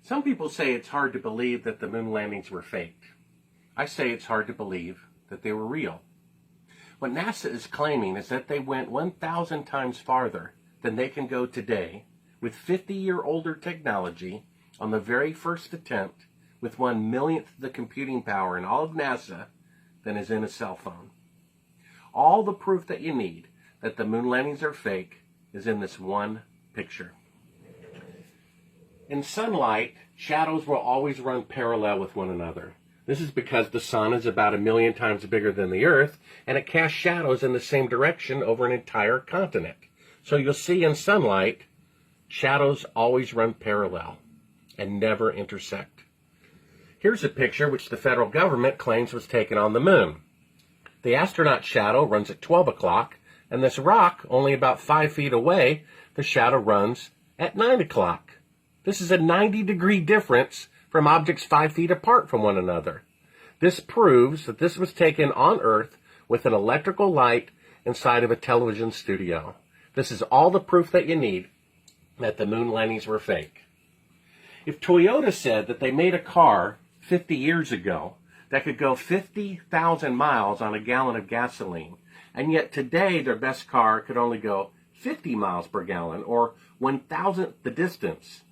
Some people say it's hard to believe that the moon landings were faked. I say it's hard to believe that they were real. What NASA is claiming is that they went 1,000 times farther than they can go today with 50-year-older technology on the very first attempt with 1/1,000,000th the computing power in all of NASA than is in a cell phone. All the proof that you need that the moon landings are fake is in this one picture. In sunlight, shadows will always run parallel with one another. This is because the sun is about 1,000,000 times bigger than the Earth, and it casts shadows in the same direction over an entire continent. So you'll see in sunlight, shadows always run parallel and never intersect. Here's a picture which the federal government claims was taken on the moon. The astronaut shadow runs at 12 o'clock, and this rock, only about 5 feet away, the shadow runs at 9 o'clock. This is a 90-degree difference from objects 5 feet apart from one another. This proves that this was taken on Earth with an electrical light inside of a television studio. This is all the proof that you need that the moon landings were fake. If Toyota said that they made a car 50 years ago that could go 50,000 miles on a gallon of gasoline, and yet today their best car could only go 50 miles per gallon, or 1,000th the distance,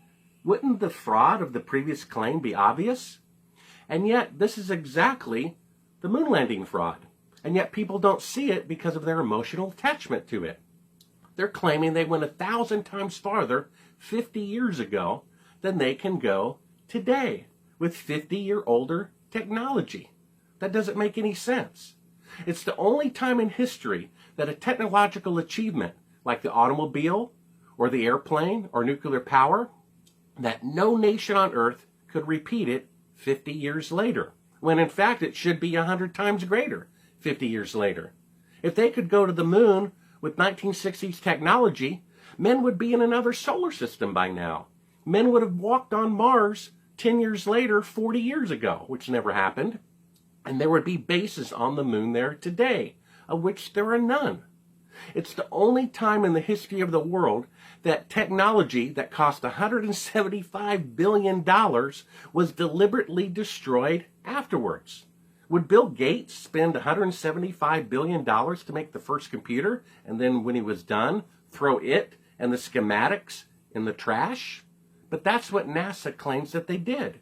wouldn't the fraud of the previous claim be obvious? And yet this is exactly the moon landing fraud, and yet people don't see it because of their emotional attachment to it. They're claiming they went 1,000 times farther 50 years ago than they can go today with 50-year-older technology. That doesn't make any sense. It's the only time in history that a technological achievement like the automobile or the airplane or nuclear power, that no nation on Earth could repeat it 50 years later, when in fact it should be 100 times greater 50 years later. If they could go to the moon with 1960s technology, men would be in another solar system by now. Men would have walked on Mars 10 years later, 40 years ago, which never happened. And there would be bases on the moon there today, of which there are none. It's the only time in the history of the world that technology that cost $175 billion was deliberately destroyed afterwards. Would Bill Gates spend $175 billion to make the first computer, and then when he was done, throw it and the schematics in the trash? But that's what NASA claims that they did.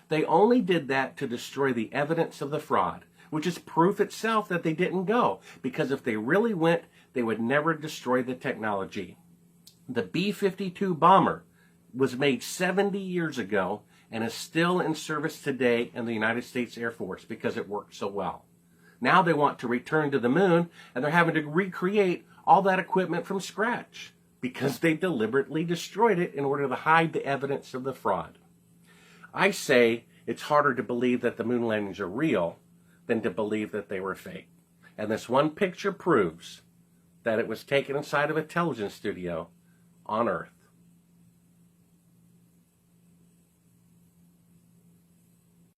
They only did that to destroy the evidence of the fraud, which is proof itself that they didn't go, because if they really went, they would never destroy the technology. The B-52 bomber was made 70 years ago and is still in service today in the United States Air Force because it worked so well. Now they want to return to the moon, and they're having to recreate all that equipment from scratch because they deliberately destroyed it in order to hide the evidence of the fraud. I say it's harder to believe that the moon landings are real than to believe that they were fake. And this one picture proves that it was taken inside of a television studio on Earth.